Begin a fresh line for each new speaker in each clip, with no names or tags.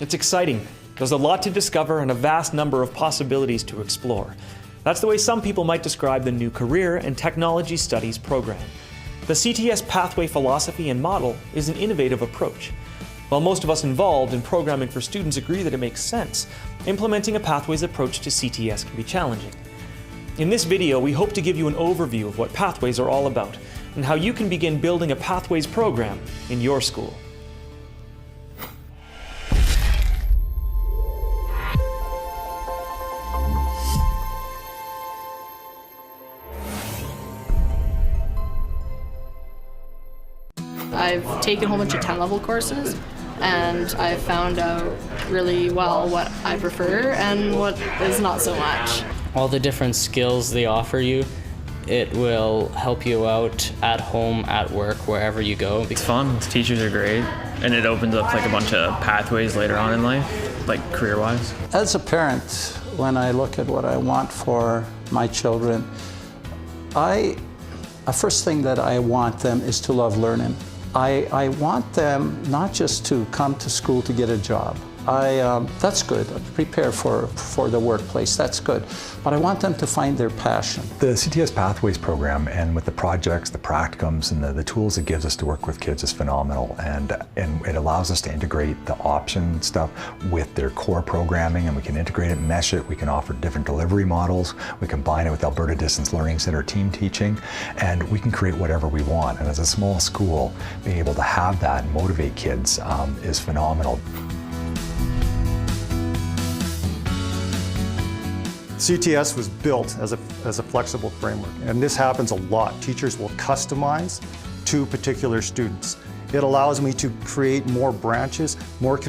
It's exciting. There's a lot to discover and a vast number of possibilities to explore. That's the way some people might describe the new Career and Technology Studies program. The CTS pathway philosophy and model is an innovative approach. While most of us involved in programming for students agree that it makes sense, implementing a pathways approach to CTS can be challenging. In this video, we hope to give you an overview of what pathways are all about and how you can begin building a pathways program in your school.
I've taken a whole bunch of 10-level courses, and I've found out really well what I prefer and what is not so much.
All the different skills they offer you, it will help you out at home, at work, wherever you go.
It's fun, the teachers are great, and it opens up like a bunch of pathways later on in life, like career-wise.
As a parent, when I look at what I want for my children, the first thing that I want them is to love learning. I want them not just to come to school to get a job. That's good, prepare for the workplace, that's good. But I want them to find their passion.
The CTS Pathways program, and with the projects, the practicums, and the tools it gives us to work with kids is phenomenal. And it allows us to integrate the option stuff with their core programming, and we can integrate it, mesh it, we can offer different delivery models, we combine it with Alberta Distance Learning Center team teaching, and we can create whatever we want. And as a small school, being able to have that and motivate kids is phenomenal.
CTS was built as a flexible framework, and this happens a lot. Teachers will customize to particular students. It allows me to create more branches, more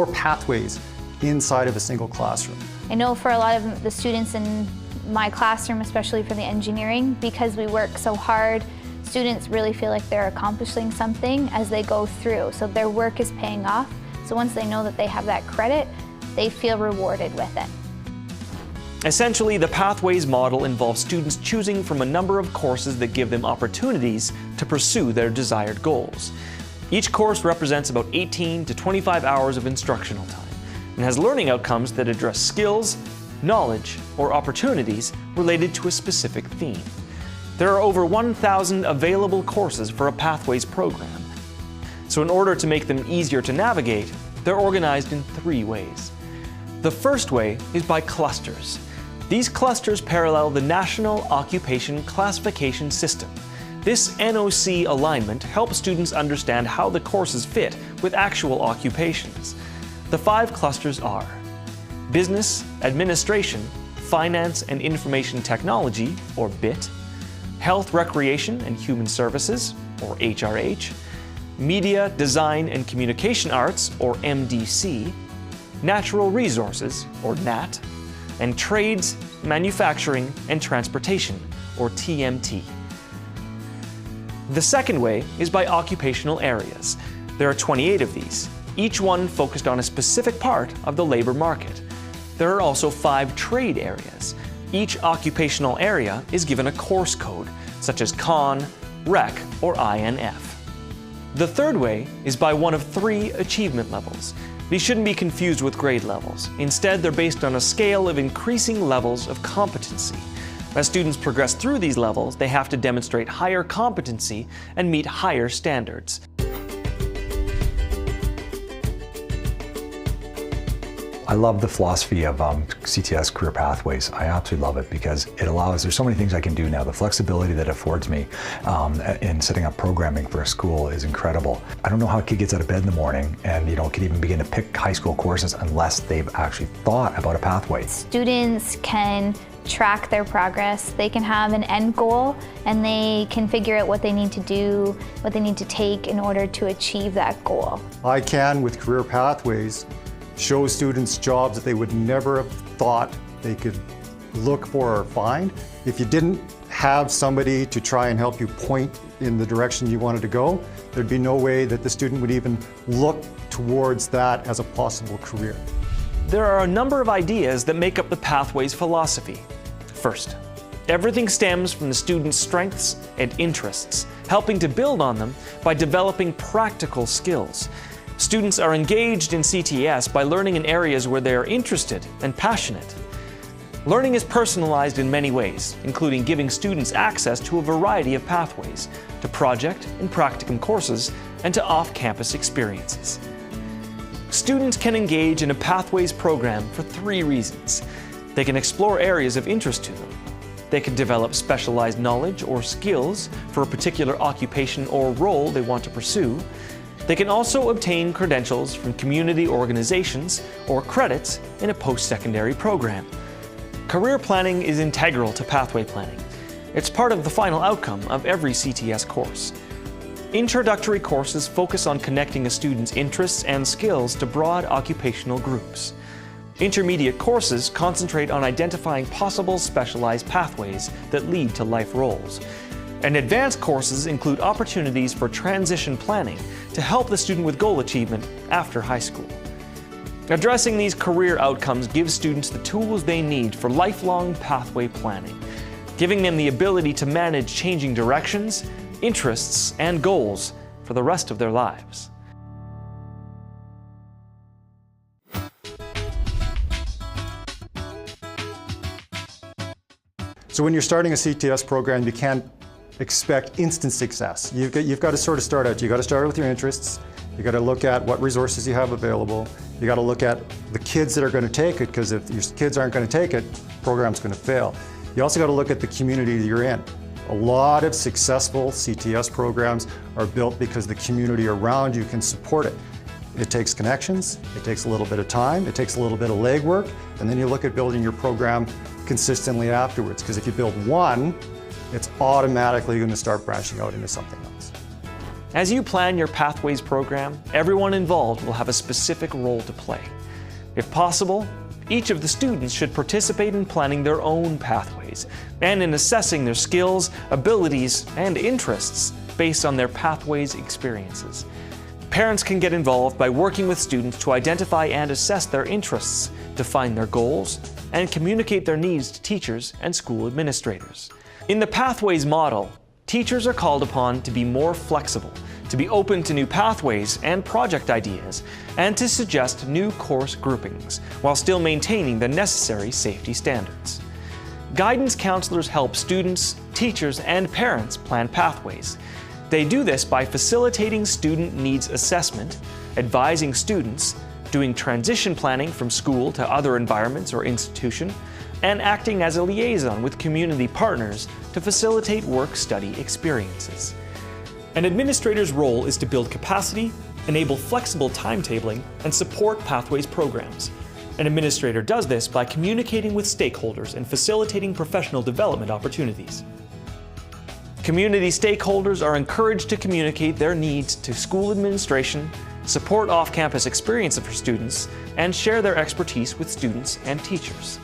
pathways inside of a single classroom.
I know for a lot of the students in my classroom, especially for the engineering, because we work so hard, students really feel like they're accomplishing something as they go through. So their work is paying off. So once they know that they have that credit, they feel rewarded with it.
Essentially, the Pathways model involves students choosing from a number of courses that give them opportunities to pursue their desired goals. Each course represents about 18 to 25 hours of instructional time and has learning outcomes that address skills, knowledge, or opportunities related to a specific theme. There are over 1,000 available courses for a Pathways program. So in order to make them easier to navigate, they're organized in 3 ways. The first way is by clusters. These clusters parallel the National Occupation Classification System. This NOC alignment helps students understand how the courses fit with actual occupations. The 5 clusters are Business, Administration, Finance and Information Technology, or BIT, Health, Recreation and Human Services, or HRH, Media, Design and Communication Arts, or MDC, Natural Resources, or NAT, and Trades, Manufacturing and Transportation, or TMT. The second way is by occupational areas. There are 28 of these, each one focused on a specific part of the labor market. There are also 5 trade areas. Each occupational area is given a course code, such as CON, REC, or INF. The third way is by one of 3 achievement levels. These shouldn't be confused with grade levels. Instead, they're based on a scale of increasing levels of competency. As students progress through these levels, they have to demonstrate higher competency and meet higher standards.
I love the philosophy of CTS Career Pathways. I absolutely love it because it allows, there's so many things I can do now. The flexibility that it affords me in setting up programming for a school is incredible. I don't know how a kid gets out of bed in the morning and can even begin to pick high school courses unless they've actually thought about a pathway.
Students can track their progress, they can have an end goal, and they can figure out what they need to do, what they need to take in order to achieve that goal.
I can, with Career Pathways, show students jobs that they would never have thought they could look for or find. If you didn't have somebody to try and help you point in the direction you wanted to go, there'd be no way that the student would even look towards that as a possible career.
There are a number of ideas that make up the Pathways philosophy. First, everything stems from the student's strengths and interests, helping to build on them by developing practical skills. Students are engaged in CTS by learning in areas where they are interested and passionate. Learning is personalized in many ways, including giving students access to a variety of pathways, to project and practicum courses, and to off-campus experiences. Students can engage in a Pathways program for 3 reasons. They can explore areas of interest to them. They can develop specialized knowledge or skills for a particular occupation or role they want to pursue. They can also obtain credentials from community organizations or credits in a post-secondary program. Career planning is integral to pathway planning. It's part of the final outcome of every CTS course. Introductory courses focus on connecting a student's interests and skills to broad occupational groups. Intermediate courses concentrate on identifying possible specialized pathways that lead to life roles. And advanced courses include opportunities for transition planning to help the student with goal achievement after high school. Addressing these career outcomes gives students the tools they need for lifelong pathway planning, giving them the ability to manage changing directions, interests, and goals for the rest of their lives.
So when you're starting a CTS program, you can't expect instant success. You've got to sort of start out. You've got to start out with your interests. You've got to look at what resources you have available. You've got to look at the kids that are going to take it, because if your kids aren't going to take it, the program's going to fail. You also got to look at the community that you're in. A lot of successful CTS programs are built because the community around you can support it. It takes connections, it takes a little bit of time, it takes a little bit of legwork, and then you look at building your program consistently afterwards, because if you build one, it's automatically going to start branching out into something else.
As you plan your Pathways program, everyone involved will have a specific role to play. If possible, each of the students should participate in planning their own pathways and in assessing their skills, abilities, and interests based on their Pathways experiences. Parents can get involved by working with students to identify and assess their interests, define their goals, and communicate their needs to teachers and school administrators. In the Pathways model, teachers are called upon to be more flexible, to be open to new pathways and project ideas, and to suggest new course groupings, while still maintaining the necessary safety standards. Guidance counselors help students, teachers, and parents plan pathways. They do this by facilitating student needs assessment, advising students, doing transition planning from school to other environments or institution, and acting as a liaison with community partners to facilitate work-study experiences. An administrator's role is to build capacity, enable flexible timetabling, and support Pathways programs. An administrator does this by communicating with stakeholders and facilitating professional development opportunities. Community stakeholders are encouraged to communicate their needs to school administration, support off-campus experiences for students, and share their expertise with students and teachers.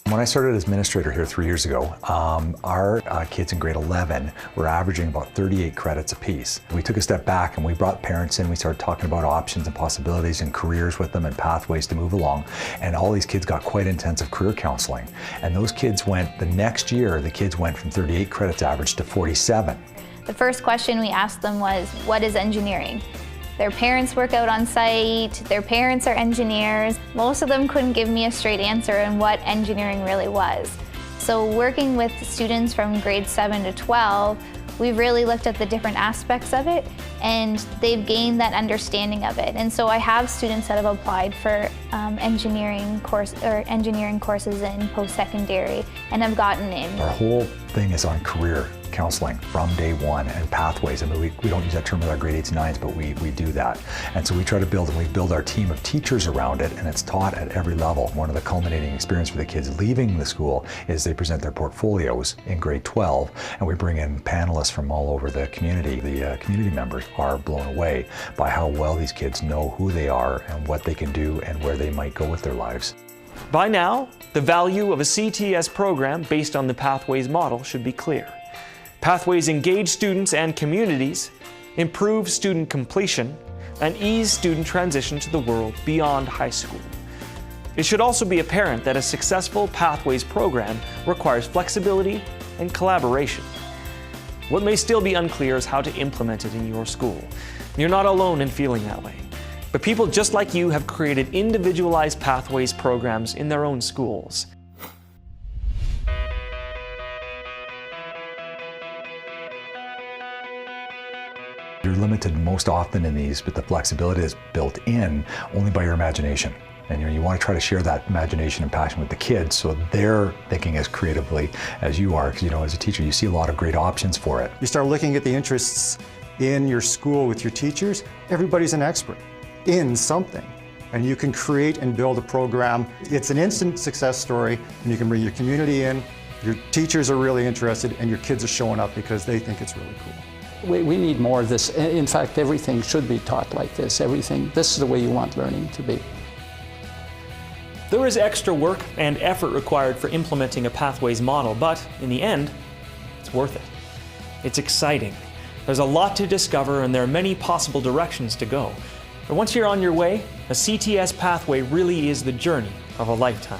When I started as administrator here 3 years ago, our kids in grade 11 were averaging about 38 credits apiece. We took a step back and we brought parents in. We started talking about options and possibilities and careers with them and pathways to move along. And all these kids got quite intensive career counseling. And those kids went, the next year, the kids went from 38 credits average to 47.
The first question we asked them was, what is engineering? Their parents work out on site, their parents are engineers. Most of them couldn't give me a straight answer on what engineering really was. So working with students from grade 7 to 12, we've really looked at the different aspects of it, and they've gained that understanding of it. And so I have students that have applied for engineering courses in post-secondary and have gotten in.
Our whole thing is on career counseling from day one, and pathways. I mean, we don't use that term with our grade 8s and 9s, but we do that. And so we try to build, and we build our team of teachers around it, and it's taught at every level. One of the culminating experience for the kids leaving the school is they present their portfolios in grade 12, and we bring in panelists from all over the community. The community members are blown away by how well these kids know who they are and what they can do and where they might go with their lives.
By now, the value of a CTS program based on the Pathways model should be clear. Pathways engage students and communities, improve student completion, and ease student transition to the world beyond high school. It should also be apparent that a successful Pathways program requires flexibility and collaboration. What may still be unclear is how to implement it in your school. You're not alone in feeling that way. But people just like you have created individualized Pathways programs in their own schools.
You're limited most often in these, but the flexibility is built in only by your imagination. And you want to try to share that imagination and passion with the kids so they're thinking as creatively as you are. Because as a teacher, you see a lot of great options for it.
You start looking at the interests in your school with your teachers, everybody's an expert in something. And you can create and build a program. It's an instant success story, and you can bring your community in, your teachers are really interested, and your kids are showing up because they think it's really cool.
We need more of this. In fact, everything should be taught like this. This is the way you want learning to be.
There is extra work and effort required for implementing a Pathways model, but in the end, it's worth it. It's exciting. There's a lot to discover, and there are many possible directions to go. But once you're on your way, a CTS pathway really is the journey of a lifetime.